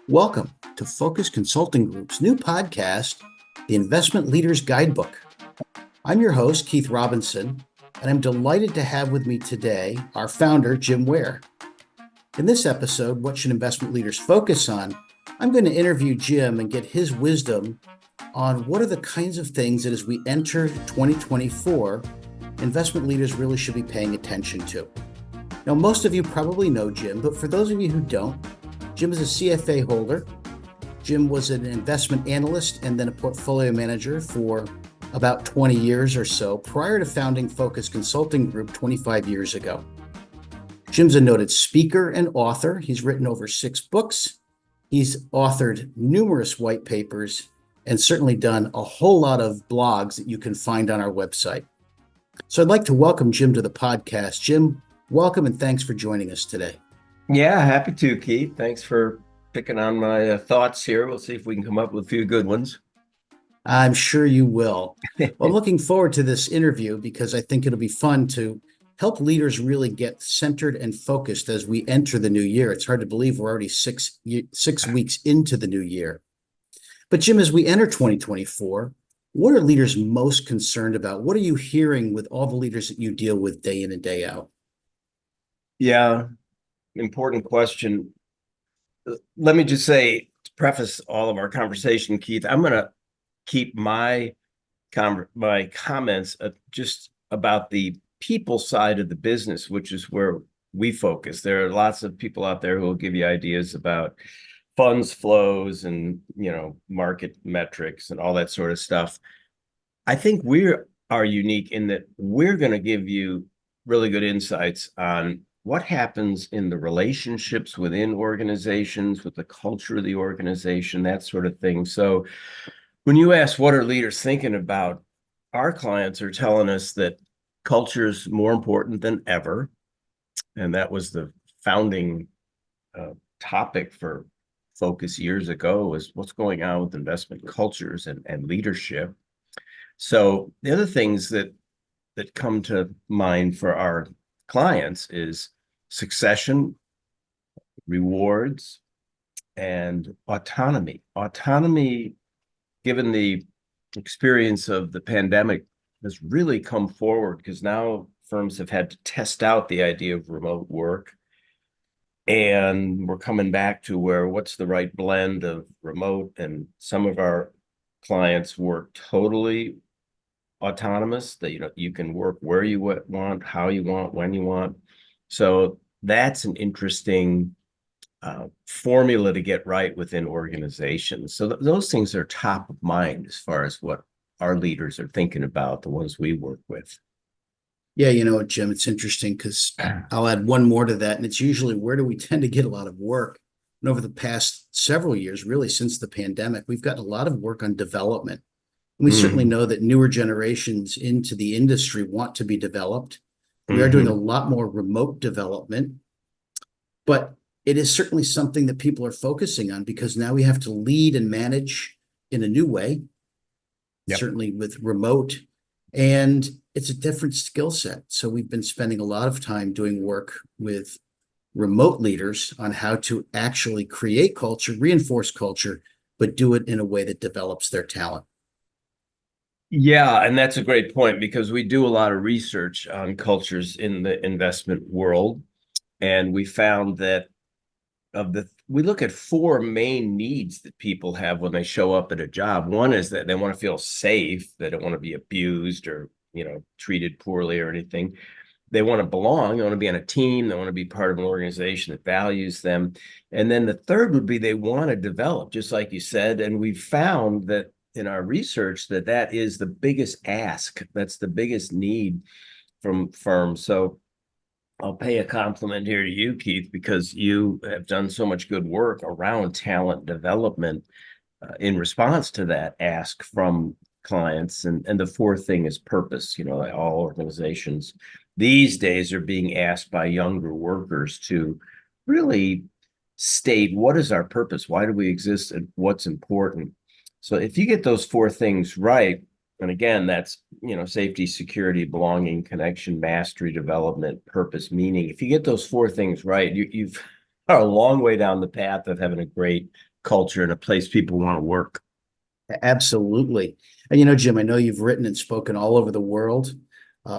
Welcome to Focus Consulting Group's new podcast, The Investment Leader's Guidebook. I'm your host, Keith Robinson, and I'm delighted to have with me today our founder, Jim Ware. In this episode, What Should Investment Leaders Focus On? I'm going to interview Jim and get his wisdom on what are the kinds of things that as we enter 2024, investment leaders really should be paying attention to. Now, most of you probably know Jim, but for those of you who don't, Jim is a CFA holder. Jim was an investment analyst and then a portfolio manager for about 20 years or so prior to founding Focus Consulting Group 25 years ago. Jim's a noted speaker and author. He's written over 6 books. He's authored numerous white papers and certainly done a whole lot of blogs that you can find on our website. So I'd like to welcome Jim to the podcast. Jim, welcome and thanks for joining us today. Yeah, happy to, Keith. Thanks for picking on my thoughts here. We'll see if we can come up with a few good ones. I'm sure you will. Well, I'm looking forward to this interview because I think it'll be fun to help leaders really get centered and focused as we enter the new year. It's hard to believe we're already six weeks into the new year. But Jim, as we enter 2024, what are leaders most concerned about? What are you hearing with all the leaders that you deal with day in and day out? Yeah. Important question. Let me just say, to preface all of our conversation, Keith, I'm going to keep my comments just about the people side of the business, which is where we focus. There are lots of people out there who will give you ideas about funds flows and, market metrics and all that sort of stuff. I think we are unique in that we're going to give you really good insights on what happens in the relationships within organizations, with the culture of the organization, that sort of thing. So when you ask what are leaders thinking about, our clients are telling us that culture is more important than ever. And that was the founding topic for Focus years ago, was what's going on with investment cultures and leadership. So the other things that come to mind for our clients is succession, rewards, and autonomy. Autonomy, given the experience of the pandemic, has really come forward because now firms have had to test out the idea of remote work. And we're coming back to what's the right blend of remote, and some of our clients work totally autonomous, that you can work where you want, how you want, when you want. So that's an interesting formula to get right within organizations. So those things are top of mind as far as what our leaders are thinking about, the ones we work with. Yeah, Jim, it's interesting because I'll add one more to that, and it's usually where do we tend to get a lot of work? And over the past several years, really since the pandemic, we've gotten a lot of work on development. We certainly know that newer generations into the industry want to be developed. We are doing a lot more remote development, but it is certainly something that people are focusing on because now we have to lead and manage in a new way, certainly with remote, and it's a different skill set. So we've been spending a lot of time doing work with remote leaders on how to actually create culture, reinforce culture, but do it in a way that develops their talent. Yeah, and that's a great point because we do a lot of research on cultures in the investment world. And we found that we look at 4 main needs that people have when they show up at a job. One is that they want to feel safe. They don't want to be abused or, treated poorly or anything. They want to belong. They want to be on a team. They want to be part of an organization that values them. And then the third would be they want to develop, just like you said. And we found that in our research that is the biggest ask. That's the biggest need from firms. So I'll pay a compliment here to you, Keith, because you have done so much good work around talent development in response to that ask from clients. And the fourth thing is purpose. All organizations these days are being asked by younger workers to really state, what is our purpose? Why do we exist and what's important? So if you get those 4 things right, and again, that's, safety, security, belonging, connection, mastery, development, purpose, meaning. If you get those 4 things right, you've are a long way down the path of having a great culture and a place people want to work. Absolutely. And Jim, I know you've written and spoken all over the world,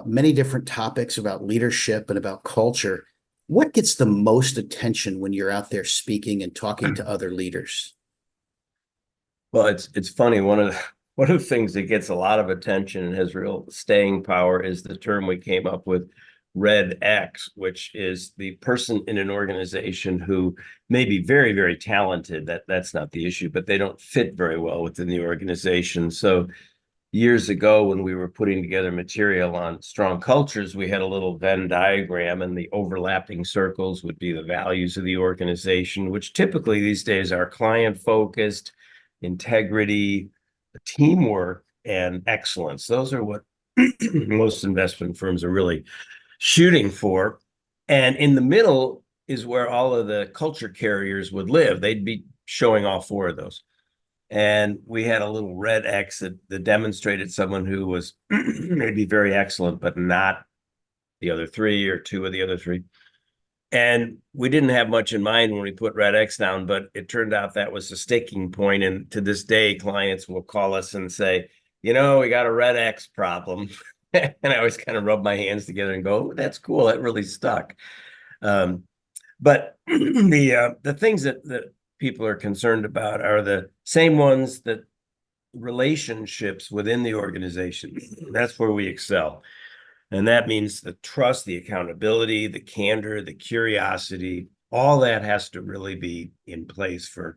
many different topics about leadership and about culture. What gets the most attention when you're out there speaking and talking to other leaders? Well, it's funny. One of the things that gets a lot of attention and has real staying power is the term we came up with, Red X, which is the person in an organization who may be very, very talented. That's not the issue, but they don't fit very well within the organization. So years ago, when we were putting together material on strong cultures, we had a little Venn diagram, and the overlapping circles would be the values of the organization, which typically these days are client focused, integrity, teamwork, and excellence. Those are what most investment firms are really shooting for. And in the middle is where all of the culture carriers would live. They'd be showing all four of those. And we had a little red X that demonstrated someone who was maybe very excellent, but not the other three or two of the other three. And we didn't have much in mind when we put red X down, but it turned out that was a sticking point. And to this day, clients will call us and say, we got a red X problem. And I always kind of rub my hands together and go, oh, that's cool. That really stuck. But the things that people are concerned about are the same ones that relationships within the organization. That's where we excel. And that means the trust, the accountability, the candor, the curiosity, all that has to really be in place for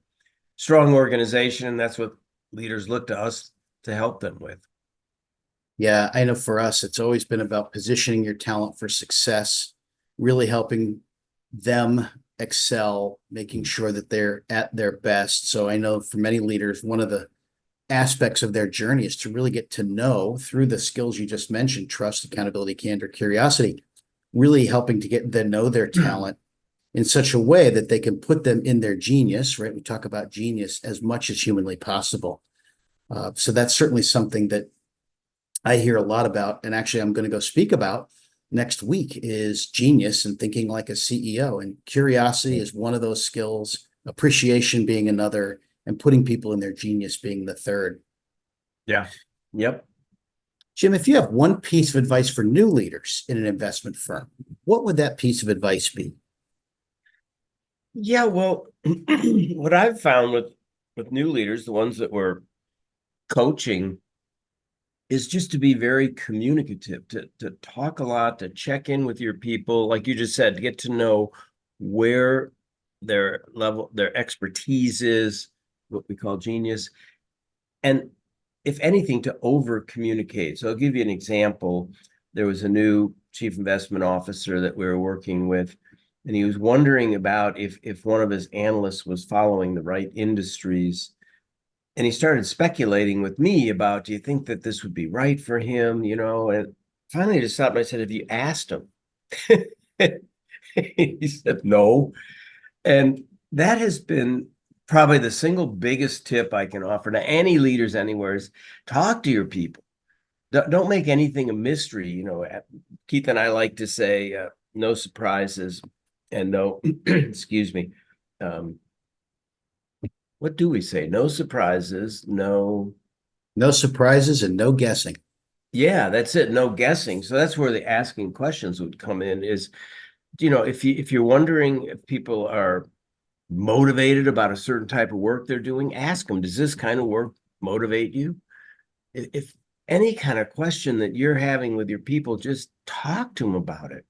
strong organization. And that's what leaders look to us to help them with. Yeah, I know for us, it's always been about positioning your talent for success, really helping them excel, making sure that they're at their best. So I know for many leaders, one of the aspects of their journey is to really get to know through the skills you just mentioned, trust, accountability, candor, curiosity, really helping to get to know their talent in such a way that they can put them in their genius, right? We talk about genius as much as humanly possible. So that's certainly something that I hear a lot about, and actually I'm going to go speak about next week is genius and thinking like a CEO. And curiosity is one of those skills, appreciation being another, and putting people in their genius being the third. Yeah. Yep. Jim, if you have one piece of advice for new leaders in an investment firm, what would that piece of advice be? Yeah, well, what I've found with new leaders, the ones that we're coaching, is just to be very communicative, to talk a lot, to check in with your people, like you just said, to get to know where their level, their expertise is, what we call genius, and if anything, to over communicate. So I'll give you an example. There was a new chief investment officer that we were working with, and he was wondering about if one of his analysts was following the right industries. And he started speculating with me about, do you think that this would be right for him? And finally I just stopped and I said, have you asked him? He said, no. And that has been probably the single biggest tip I can offer to any leaders anywhere is talk to your people. Don't make anything a mystery. Keith and I like to say, no surprises and no, excuse me, what do we say? No surprises, no surprises and no guessing. Yeah, that's it. No guessing. So that's where the asking questions would come in is, if you're wondering if people are motivated about a certain type of work they're doing, ask them, does this kind of work motivate you? If any kind of question that you're having with your people, just talk to them about it.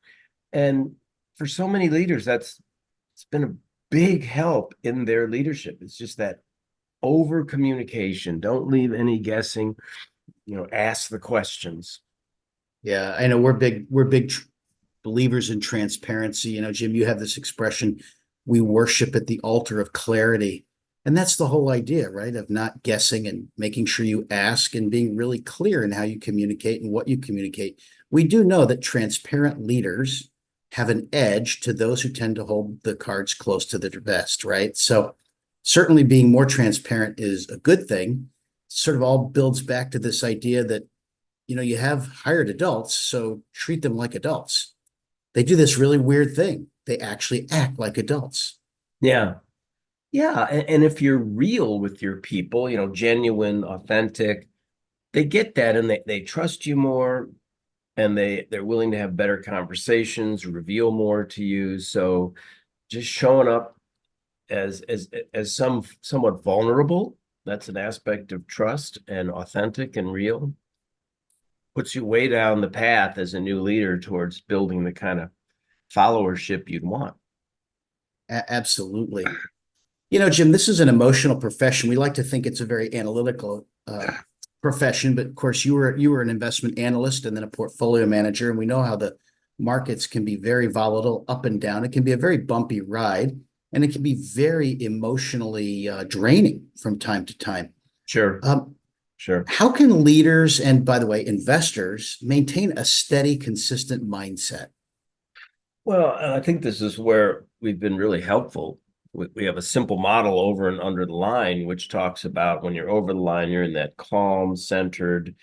And for so many leaders, it's been a big help in their leadership. It's just that over communication. Don't leave any guessing, ask the questions. Yeah, I know we're big believers in transparency. Jim, you have this expression, we worship at the altar of clarity. And that's the whole idea, right? Of not guessing and making sure you ask and being really clear in how you communicate and what you communicate. We do know that transparent leaders have an edge to those who tend to hold the cards close to their vest, right? So certainly being more transparent is a good thing. Sort of all builds back to this idea that, you have hired adults, so treat them like adults. They do this really weird thing. They actually act like adults. Yeah. Yeah. And if you're real with your people, genuine, authentic, they get that and they trust you more and they're willing to have better conversations, reveal more to you. So just showing up as somewhat vulnerable, that's an aspect of trust, and authentic and real puts you way down the path as a new leader towards building the kind of followership you'd want. Absolutely. Jim, this is an emotional profession. We like to think it's a very analytical profession, but of course, you were an investment analyst and then a portfolio manager, and we know how the markets can be very volatile, up and down. It can be a very bumpy ride, and it can be very emotionally draining from time to time. Sure. Sure. How can leaders and, by the way, investors maintain a steady, consistent mindset? Well, and I think this is where we've been really helpful. We have a simple model over and under the line, which talks about when you're over the line, you're in that calm, centered,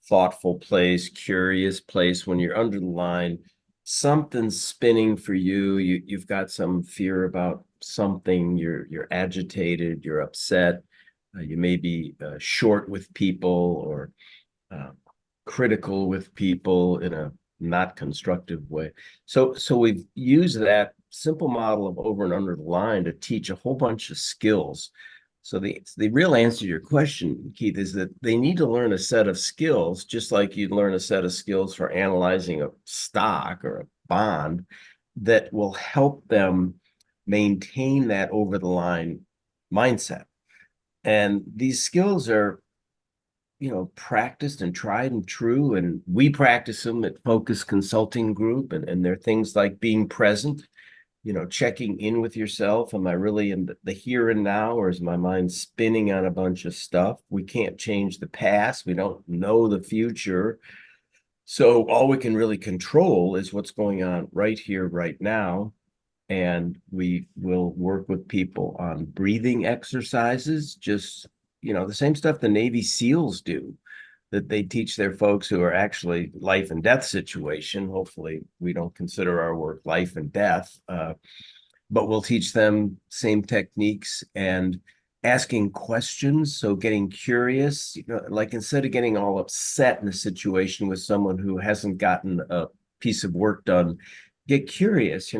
thoughtful place, curious place. When you're under the line, something's spinning for you. You've got some fear about something. You're agitated. You're upset. You may be short with people or uh, critical with people in a not constructive way. So we've used that simple model of over and under the line to teach a whole bunch of skills. So the real answer to your question, Keith, is that they need to learn a set of skills, just like you'd learn a set of skills for analyzing a stock or a bond, that will help them maintain that over the line mindset. And these skills are practiced and tried and true. And we practice them at Focus Consulting Group. And they're things like being present, checking in with yourself. Am I really in the here and now, or is my mind spinning on a bunch of stuff? We can't change the past. We don't know the future. So all we can really control is what's going on right here, right now. And we will work with people on breathing exercises, just, the same stuff the Navy SEALs do, that they teach their folks who are actually life and death situation. Hopefully, we don't consider our work life and death, but we'll teach them same techniques and asking questions. So getting curious, like instead of getting all upset in a situation with someone who hasn't gotten a piece of work done, get curious,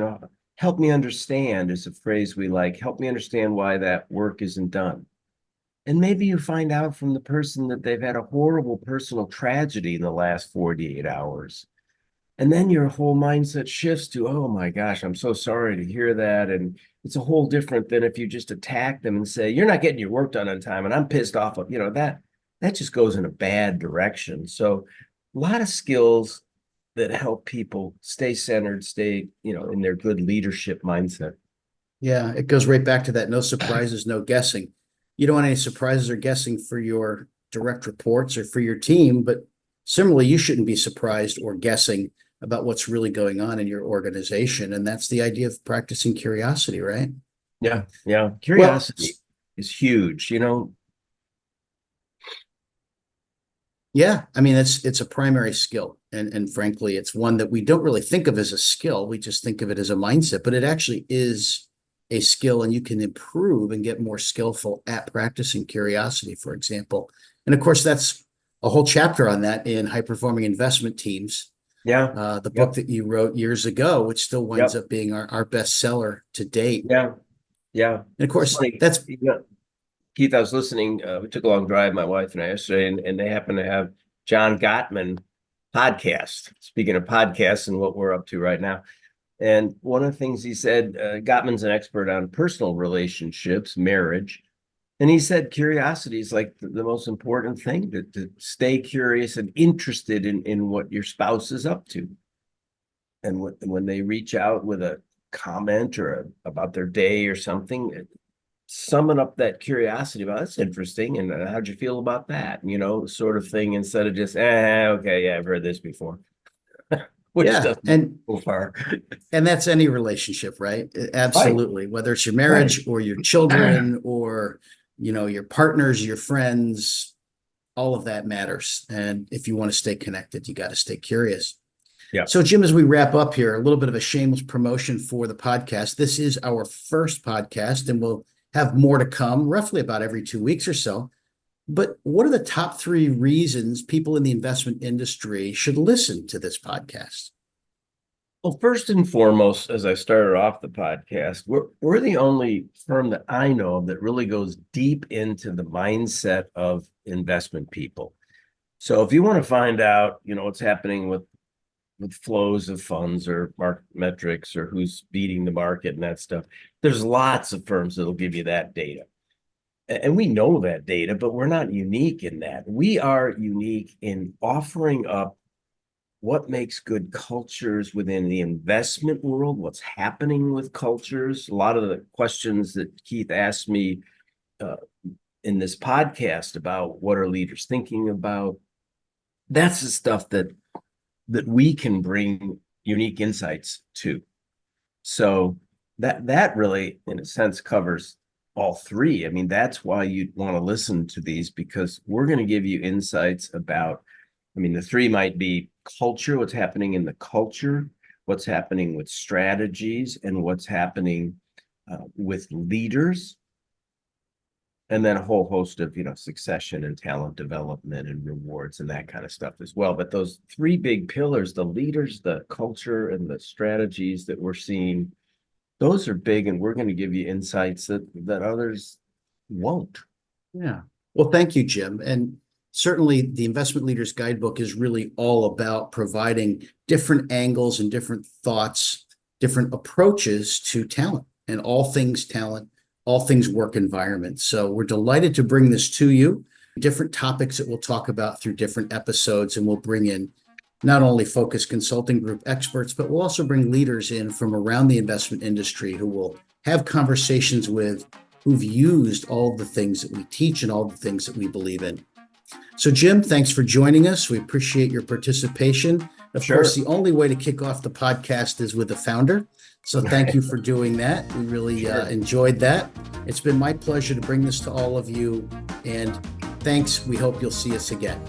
help me understand is a phrase we like. Help me understand why that work isn't done. And maybe you find out from the person that they've had a horrible personal tragedy in the last 48 hours. And then your whole mindset shifts to, oh my gosh, I'm so sorry to hear that. And it's a whole different than if you just attack them and say, you're not getting your work done on time. And I'm pissed off of, that just goes in a bad direction. So a lot of skills that help people stay centered, stay, in their good leadership mindset. Yeah, it goes right back to that no surprises, no guessing. You don't want any surprises or guessing for your direct reports or for your team, but similarly, you shouldn't be surprised or guessing about what's really going on in your organization. And that's the idea of practicing curiosity, right? Yeah. Yeah. Well, Curiosity is huge, yeah, I mean it's a primary skill, and frankly, it's one that we don't really think of as a skill. We just think of it as a mindset, but it actually is a skill, and you can improve and get more skillful at practicing curiosity, for example. And of course, that's a whole chapter on that in High Performing Investment Teams, Yeah. the Yep. book that you wrote years ago, which still winds Yep. up being our bestseller to date. Yeah. Yeah. And of It's course, funny. that's Keith, I was listening. We took a long drive, my wife and I, yesterday, and they happen to have John Gottman podcast. Speaking of podcasts and what we're up to right now. And one of the things he said, Gottman's an expert on personal relationships, marriage. And he said curiosity is like the most important thing, to stay curious and interested in what your spouse is up to. And when they reach out with a comment or about their day or something, summon up that curiosity about that's interesting, and how'd you feel about that, sort of thing, instead of just okay, yeah, I've heard this before. Which yeah, doesn't go far. and that's any relationship, right? Right. Absolutely. Whether it's your Right. marriage or your children or, your partners, your friends, all of that matters. And if you want to stay connected, you got to stay curious. Yeah. So, Jim, as we wrap up here, a little bit of a shameless promotion for the podcast. This is our first podcast, and we'll have more to come, roughly about every 2 weeks or so. But what are the top 3 reasons people in the investment industry should listen to this podcast? Well, first and foremost, as I started off the podcast, we're the only firm that I know of that really goes deep into the mindset of investment people. So if you want to find out, what's happening with flows of funds or market metrics or who's beating the market and that stuff, there's lots of firms that'll give you that data. And we know that data, but we're not unique in that. We are unique in offering up what makes good cultures within the investment world, what's happening with cultures. A lot of the questions that Keith asked me in this podcast about what are leaders thinking about, that's the stuff that we can bring unique insights to. So that really, in a sense, covers all 3. I mean, that's why you'd want to listen to these, because we're going to give you insights about, the 3 might be culture, what's happening in the culture, what's happening with strategies, and what's happening with leaders. And then a whole host of, succession and talent development and rewards and that kind of stuff as well. But those 3 big pillars, the leaders, the culture, and the strategies that we're seeing, those are big, and we're going to give you insights that others won't. Yeah. Well, thank you, Jim. And certainly the Investment Leaders Guidebook is really all about providing different angles and different thoughts, different approaches to talent and all things talent, all things work environment. So we're delighted to bring this to you, different topics that we'll talk about through different episodes, and we'll bring in not only Focus Consulting Group experts, but we'll also bring leaders in from around the investment industry who will have conversations with who've used all the things that we teach and all the things that we believe in. So, Jim, thanks for joining us. We appreciate your participation. Of course, the only way to kick off the podcast is with the founder. So thank you for doing that. We really enjoyed that. It's been my pleasure to bring this to all of you. And thanks. We hope you'll see us again.